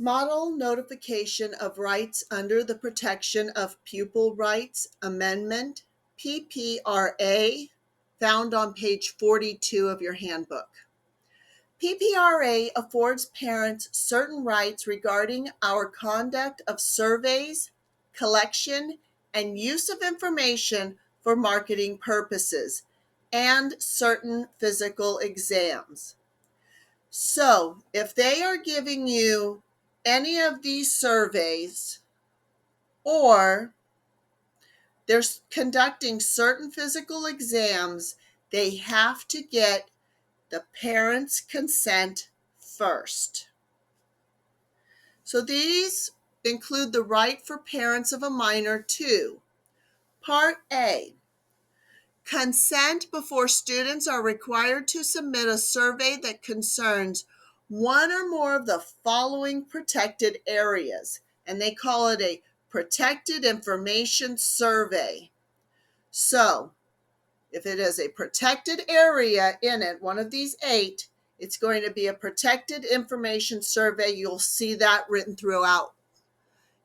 Model Notification of Rights Under the Protection of Pupil Rights Amendment, PPRA, found on page 42 of your handbook. PPRA affords parents certain rights regarding our conduct of surveys, collection, and use of information for marketing purposes, and certain physical exams. So, if they are giving you any of these surveys, or they're conducting certain physical exams, they have to get the parents' consent first. So these include the right for parents of a minor to: Part A, consent before students are required to submit a survey that concerns one or more of the following protected areas, and they call it a protected information survey. So, if it is a protected area in it, one of these 8, it's going to be a protected information survey. You'll see that written throughout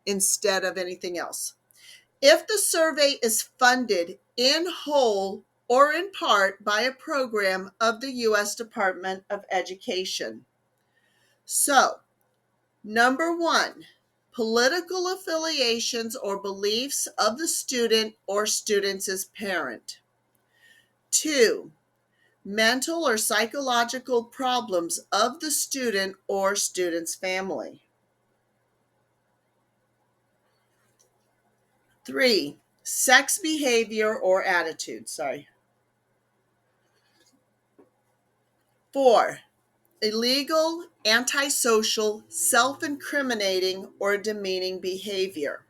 instead of anything else. If the survey is funded in whole or in part by a program of the U.S. Department of Education. So, number 1, political affiliations or beliefs of the student or student's parent. 2, mental or psychological problems of the student or student's family. 3, sex behavior or attitude. 4, illegal, antisocial, self-incriminating, or demeaning behavior.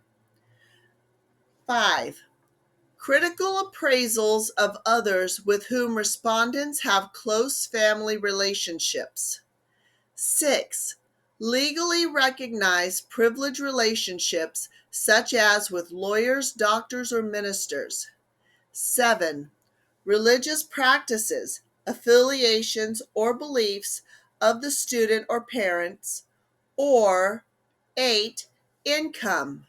5, critical appraisals of others with whom respondents have close family relationships. 6, legally recognized privileged relationships such as with lawyers, doctors, or ministers. 7, religious practices, affiliations, or beliefs of the student or parents. Or 8, income,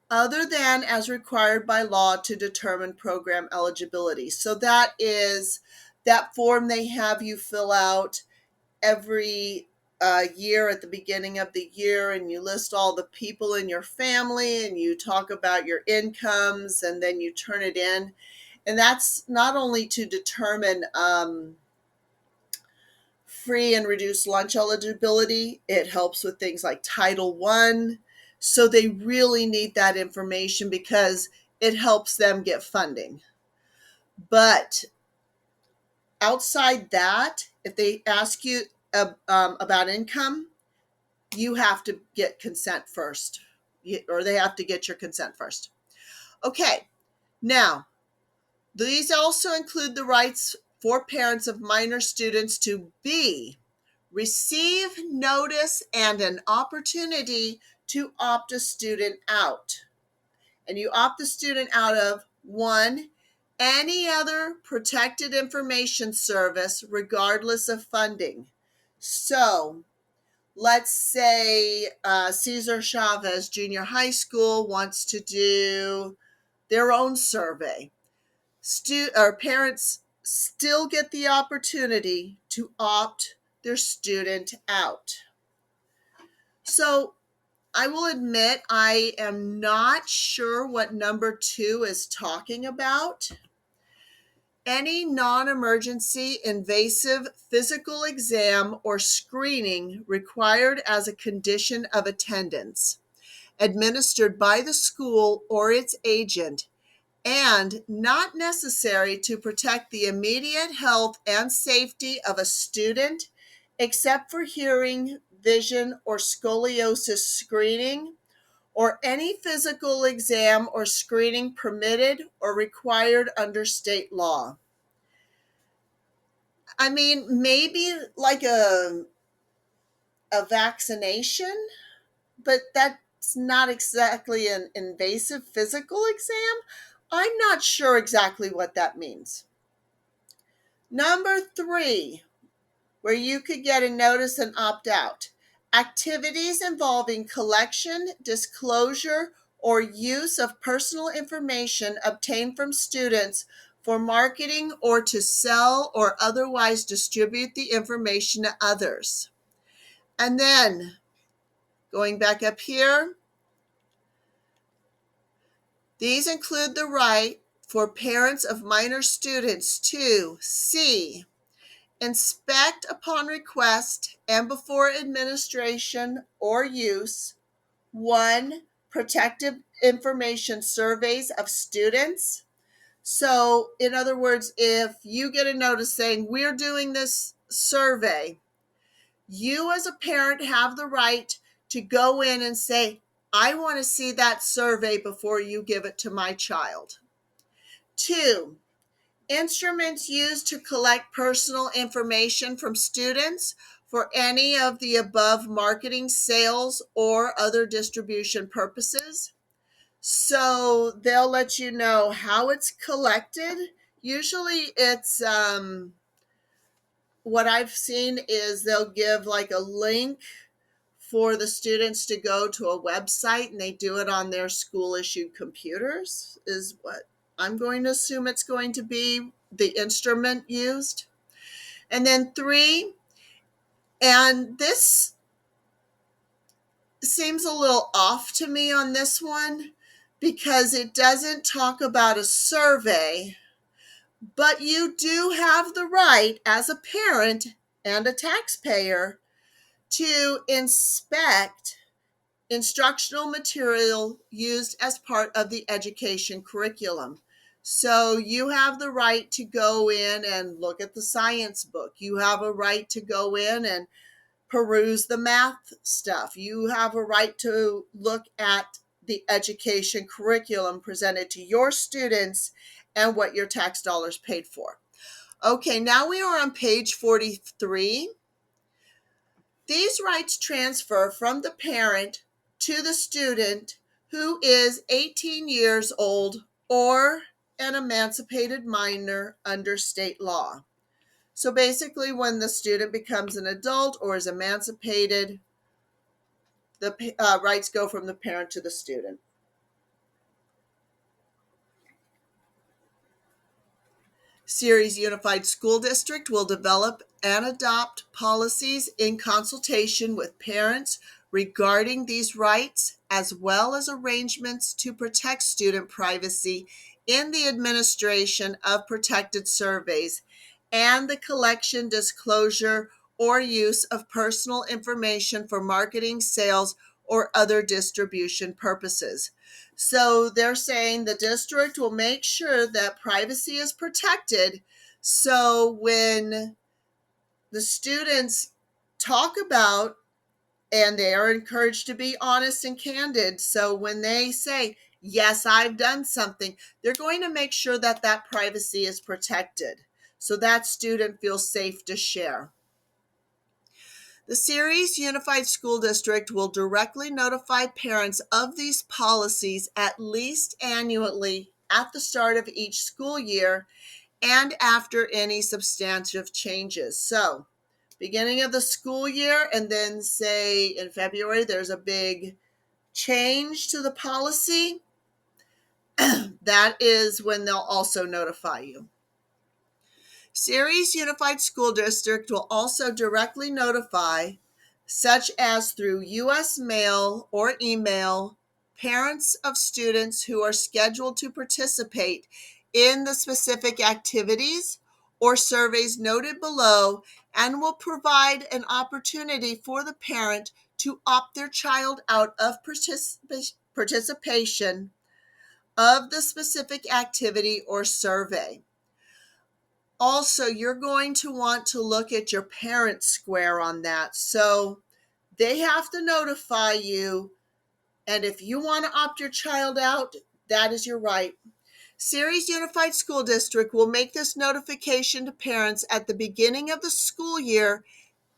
other than as required by law to determine program eligibility. So that is that form they have you fill out every year at the beginning of the year, and you list all the people in your family and you talk about your incomes, and then you turn it in. And that's not only to determine free and reduced lunch eligibility, it helps with things like Title I. So they really need that information because it helps them get funding. But outside that, if they ask you about income, you have to get consent first, or they have to get your consent first. Okay, now, these also include the rights for parents of minor students to B, receive notice and an opportunity to opt a student out. And you opt the student out of 1, any other protected information service regardless of funding. So, let's say Cesar Chavez Junior High School wants to do their own survey. Parents still get the opportunity to opt their student out. So I will admit I am not sure what number 2 is talking about. Any non-emergency invasive physical exam or screening required as a condition of attendance, administered by the school or its agent, and not necessary to protect the immediate health and safety of a student, except for hearing, vision, or scoliosis screening, or any physical exam or screening permitted or required under state law. I mean, maybe like a vaccination, but that's not exactly an invasive physical exam. I'm not sure exactly what that means. Number 3, where you could get a notice and opt out. Activities involving collection, disclosure, or use of personal information obtained from students for marketing or to sell or otherwise distribute the information to others. And then going back up here, these include the right for parents of minor students to C, inspect upon request and before administration or use, 1, protective information surveys of students. So, in other words, if you get a notice saying we're doing this survey, you as a parent have the right to go in and say, I want to see that survey before you give it to my child. 2, instruments used to collect personal information from students for any of the above marketing, sales, or other distribution purposes. So they'll let you know how it's collected. Usually it's what I've seen is they'll give like a link for the students to go to a website, and they do it on their school issued computers, is what I'm going to assume it's going to be the instrument used. And then 3, and this seems a little off to me on this one because it doesn't talk about a survey, but you do have the right as a parent and a taxpayer to inspect instructional material used as part of the education curriculum. So you have the right to go in and look at the science book. You have a right to go in and peruse the math stuff. You have a right to look at the education curriculum presented to your students and what your tax dollars paid for. Okay, now we are on page 43. These rights transfer from the parent to the student who is 18 years old or an emancipated minor under state law. So basically, when the student becomes an adult or is emancipated, the rights go from the parent to the student. Ceres Unified School District will develop and adopt policies in consultation with parents regarding these rights, as well as arrangements to protect student privacy in the administration of protected surveys and the collection, disclosure, or use of personal information for marketing, sales, or other distribution purposes. So they're saying the district will make sure that privacy is protected. So when the students talk about, and they are encouraged to be honest and candid. So when they say, yes, I've done something, they're going to make sure that that privacy is protected. So that student feels safe to share. The Ceres Unified School District will directly notify parents of these policies at least annually at the start of each school year and after any substantive changes. So, beginning of the school year, and then say in February there's a big change to the policy, that is when they'll also notify you. Ceres Unified School District will also directly notify, such as through U.S. mail or email, parents of students who are scheduled to participate in the specific activities or surveys noted below, and will provide an opportunity for the parent to opt their child out of participation of the specific activity or survey. Also, you're going to want to look at your parent square on that. So they have to notify you, and if you want to opt your child out, that is your right. Ceres Unified School District will make this notification to parents at the beginning of the school year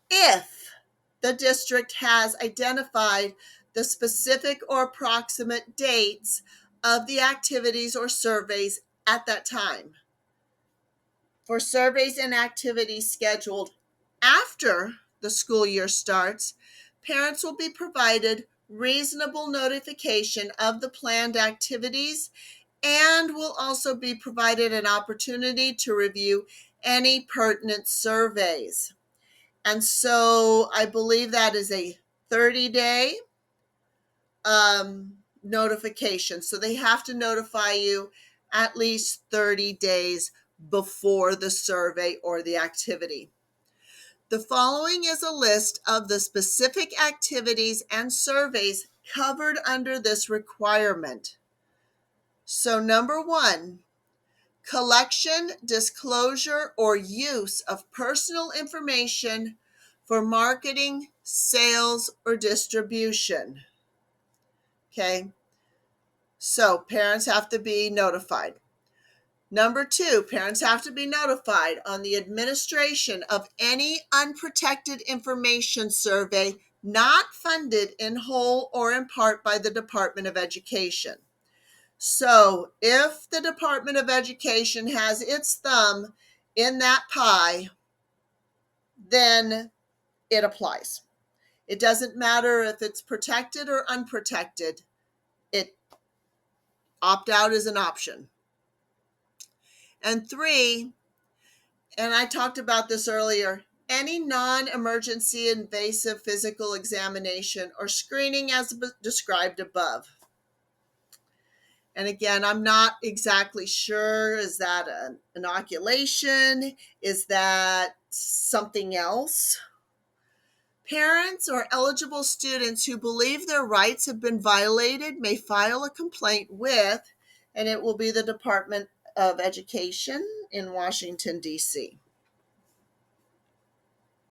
if the district has identified the specific or approximate dates of the activities or surveys at that time. For surveys and activities scheduled after the school year starts, Parents will be provided reasonable notification of the planned activities and will also be provided an opportunity to review any pertinent surveys. And so I believe that is a 30-day notification. So they have to notify you at least 30 days before the survey or the activity. The following is a list of the specific activities and surveys covered under this requirement. So number 1, collection, disclosure, or use of personal information for marketing, sales, or distribution. Okay, so parents have to be notified. Number 2, parents have to be notified on the administration of any unprotected information survey not funded in whole or in part by the Department of Education. So if the Department of Education has its thumb in that pie, then it applies. It doesn't matter if it's protected or unprotected. Opt-out is an option. And 3, and I talked about this earlier, any non-emergency invasive physical examination or screening as described above. And again, I'm not exactly sure, is that an inoculation? Is that something else? Parents or eligible students who believe their rights have been violated may file a complaint with, and it will be the Department of Education in Washington, D.C.